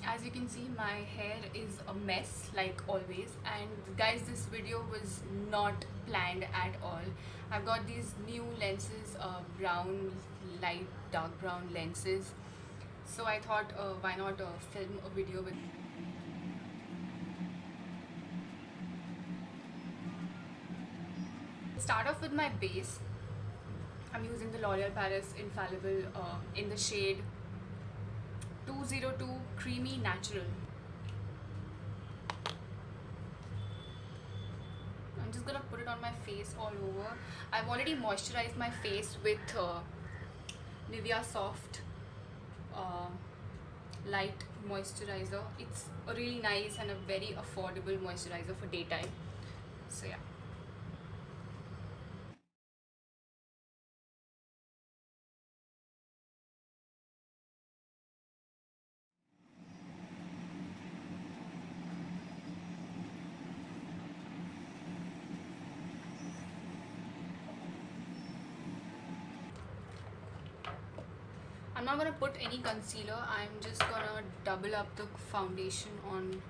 As you can see, my hair is a mess like always, and guys, this video was not planned at all. I've got these new lenses, brown, light dark brown lenses, so I thought why not film a video with. Start off with my base. I'm using the L'Oreal Paris Infallible in the shade 202 Creamy Natural. I'm just gonna put it on my face all over. I've already moisturized my face with Nivea Soft Light Moisturizer. It's a really nice and a very affordable moisturizer for daytime. So yeah. I'm not gonna put any concealer. I'm just gonna double up the foundation on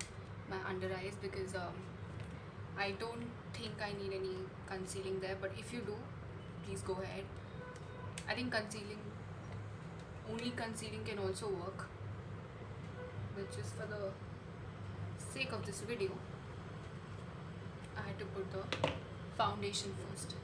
my under eyes because I don't think I need any concealing there, but if you do, please go ahead. I think only concealing can also work, but just for the sake of this video, I had to put the foundation first.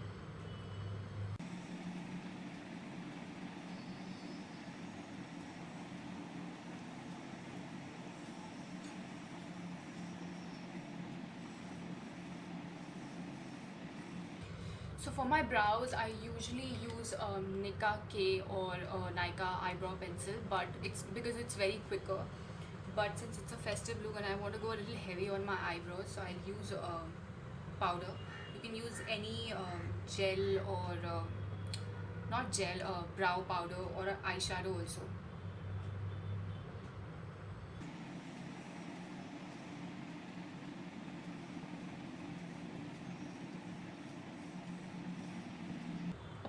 So for my brows, I usually use Nika K or Nika eyebrow pencil, but it's because it's very quicker. But since it's a festive look and I want to go a little heavy on my eyebrows, so I'll use powder. You can use any gel or not gel, brow powder or eyeshadow also.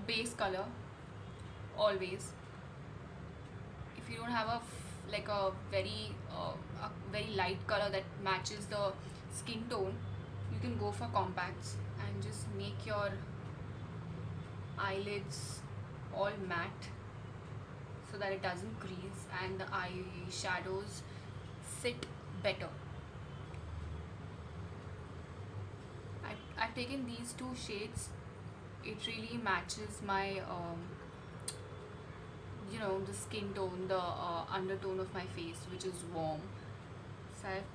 Base color always. If you don't have a very light color that matches the skin tone, you can go for compacts and just make your eyelids all matte so that it doesn't crease and the eyeshadows sit better. I've taken these two shades. It really matches my the skin tone, the undertone of my face, which is warm. So I've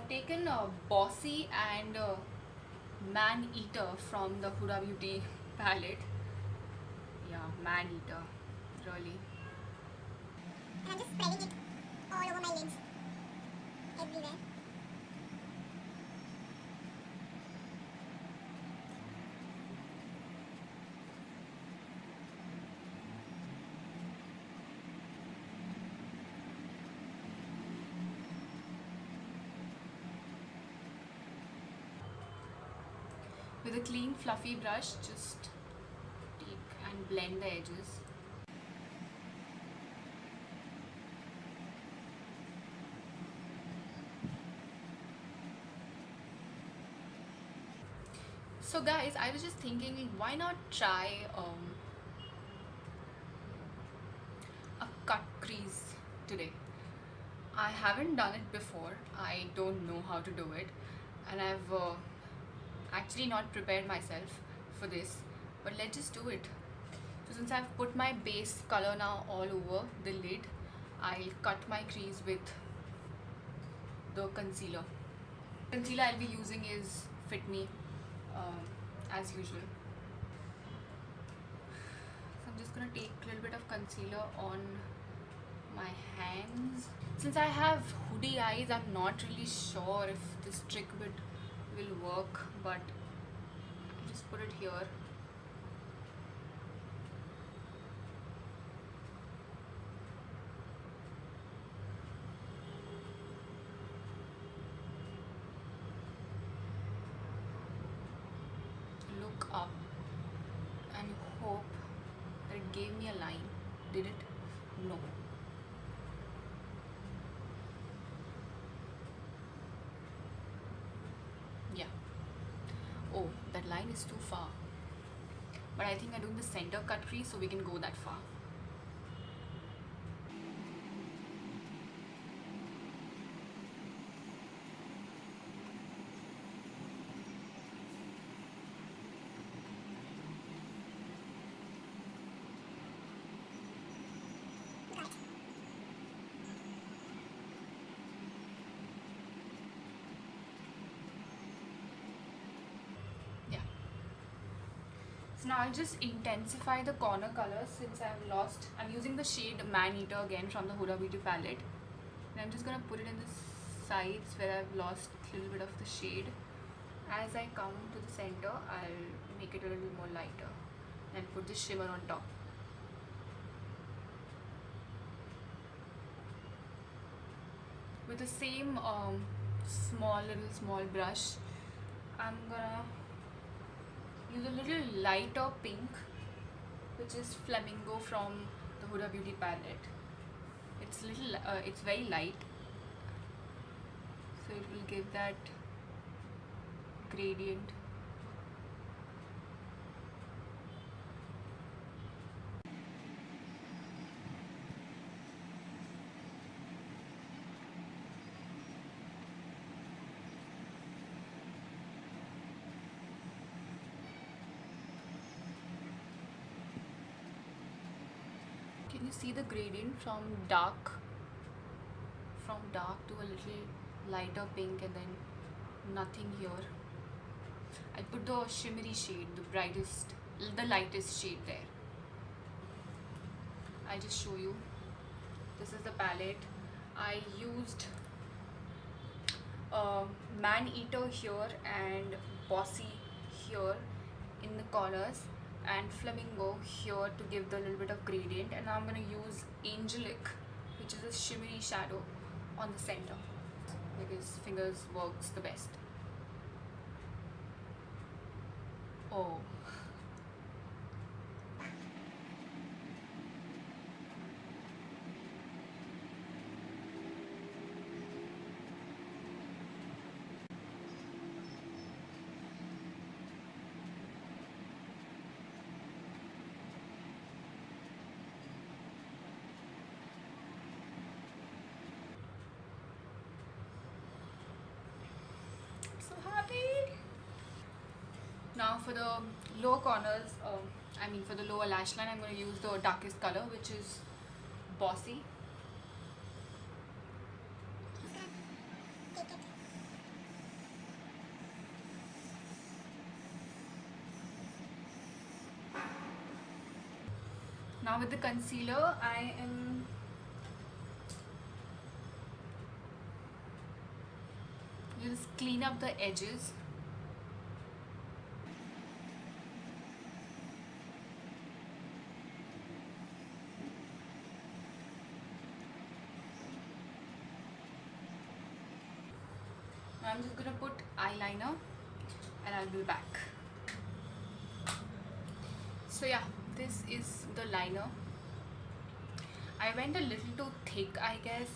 taken Bossy and Man Eater from the Huda Beauty palette. Yeah, Man Eater, really. And I'm just spreading it all over my lids, everywhere. With a clean fluffy brush, just take and blend the edges. So guys, I was just thinking, why not try a cut crease today? I haven't done it before. I don't know how to do it, and I've actually not prepared myself for this, but let's just do it. So since I've put my base color now all over the lid, I'll cut my crease with the concealer. Concealer I'll be using is Fit Me, as usual. So I'm just gonna take a little bit of concealer on my hands. Since I have hoodie eyes, I'm not really sure if this trick will work, but I'll just put it here. Look up and hope that it gave me a line. Did it? No. Yeah. Oh, that line is too far. But I think I'm doing the center cut crease, so we can go that far. Yeah. So now I'll just intensify the corner colors since I've lost. I'm using the shade Man Eater again from the Huda Beauty palette. And I'm just gonna put it in the sides where I've lost a little bit of the shade. As I come to the center, I'll make it a little more lighter and put the shimmer on top. With the same small brush, I'm gonna use a little lighter pink, which is Flamingo from the Huda Beauty palette. It's very light, so it will give that gradient. Can you see the gradient from dark to a little lighter pink and then nothing here? I put the shimmery shade, the lightest shade there. I'll just show you. This is the palette. I used Man Eater here and Bossy here in the corners and Flamingo here to give the little bit of gradient, and now I'm going to use Angelic, which is a shimmery shadow, on the center because fingers works the best. Oh. So happy. Now for the lower corners, for the lower lash line, I'm going to use the darkest color, which is Bossy. Take it. Now with the concealer, I am just clean up the edges. Now I'm just gonna put eyeliner and I'll be back. So yeah, this is the liner. I went a little too thick, I guess,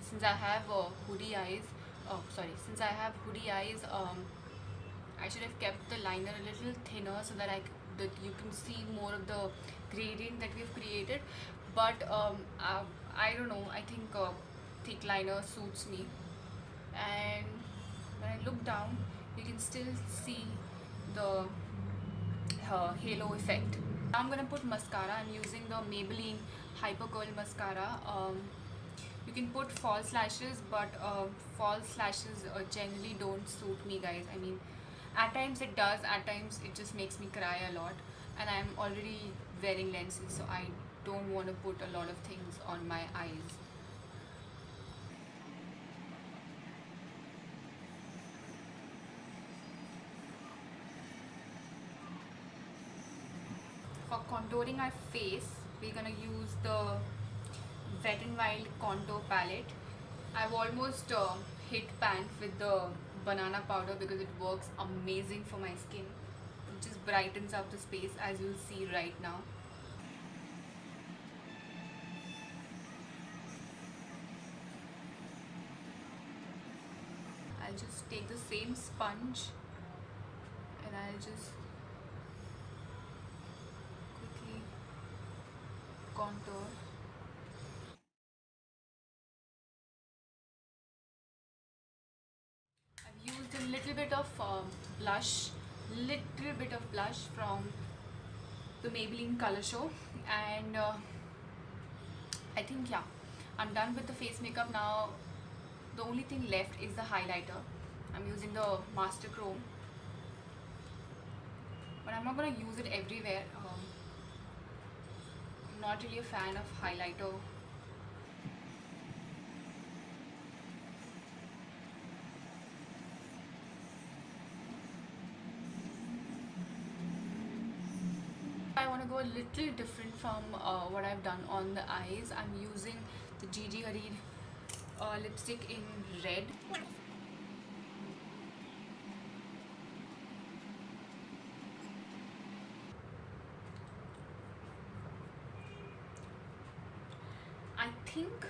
since I have hoodie eyes. Since I have hoodie eyes, I should have kept the liner a little thinner so that that you can see more of the gradient that we've created. But I don't know. I think thick liner suits me. And when I look down, you can still see the halo effect. Now I'm gonna put mascara. I'm using the Maybelline Hyper Curl mascara. You can put false lashes, but false lashes generally don't suit me, guys. I mean, at times it does, at times it just makes me cry a lot, and I'm already wearing lenses, so I don't want to put a lot of things on my eyes. For contouring our face, we're gonna use the Wet n Wild contour palette. I've almost hit pan with the banana powder because it works amazing for my skin. It just brightens up the space, as you'll see right now. I'll just take the same sponge and I'll just quickly contour. I've used a little bit of blush from the Maybelline Color Show, and I think, yeah, I'm done with the face makeup now. The only thing left is the highlighter. I'm using the Master Chrome, but I'm not gonna use it everywhere. I'm not really a fan of highlighter. I want to go a little different from what I've done on the eyes. I'm using the Gigi Hadid lipstick in red. I think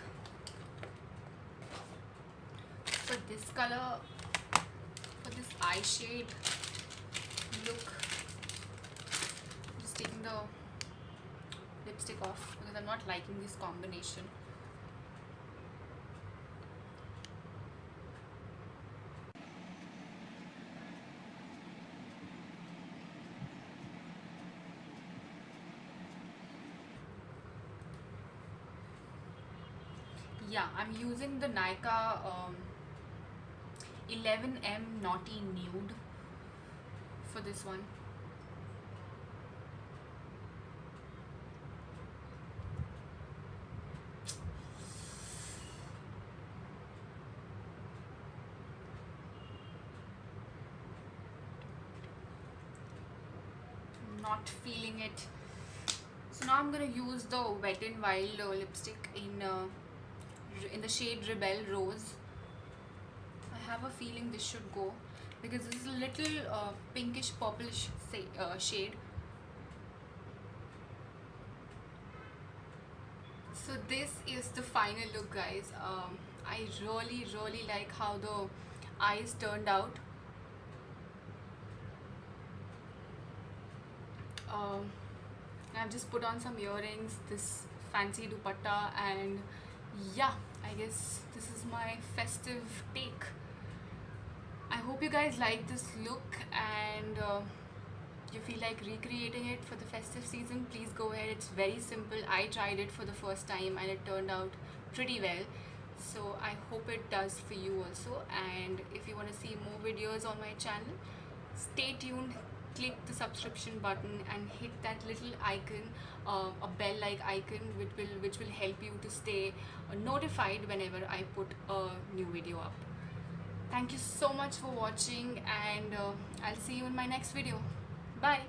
for this color, for this eye shade look, I'm just taking the lipstick off because I'm not liking this combination. Yeah, I'm using the Nykaa 11M Naughty Nude for this one. Not feeling it. So now I'm gonna use the Wet n Wild lipstick in the shade Rebel Rose. I have a feeling this should go because this is a little pinkish purplish shade. So this is the final look, guys. I really like how the eyes turned out. I've just put on some earrings, this fancy dupatta, and yeah, I guess this is my festive take. I hope you guys like this look, and you feel like recreating it for the festive season. Please go ahead. It's very simple. I tried it for the first time and it turned out pretty well, so I hope it does for you also. And if you want to see more videos on my channel, stay tuned. Click the subscription button and hit that little icon, a bell like icon, which will help you to stay notified whenever I put a new video up. Thank you so much for watching, and I'll see you in my next video. Bye.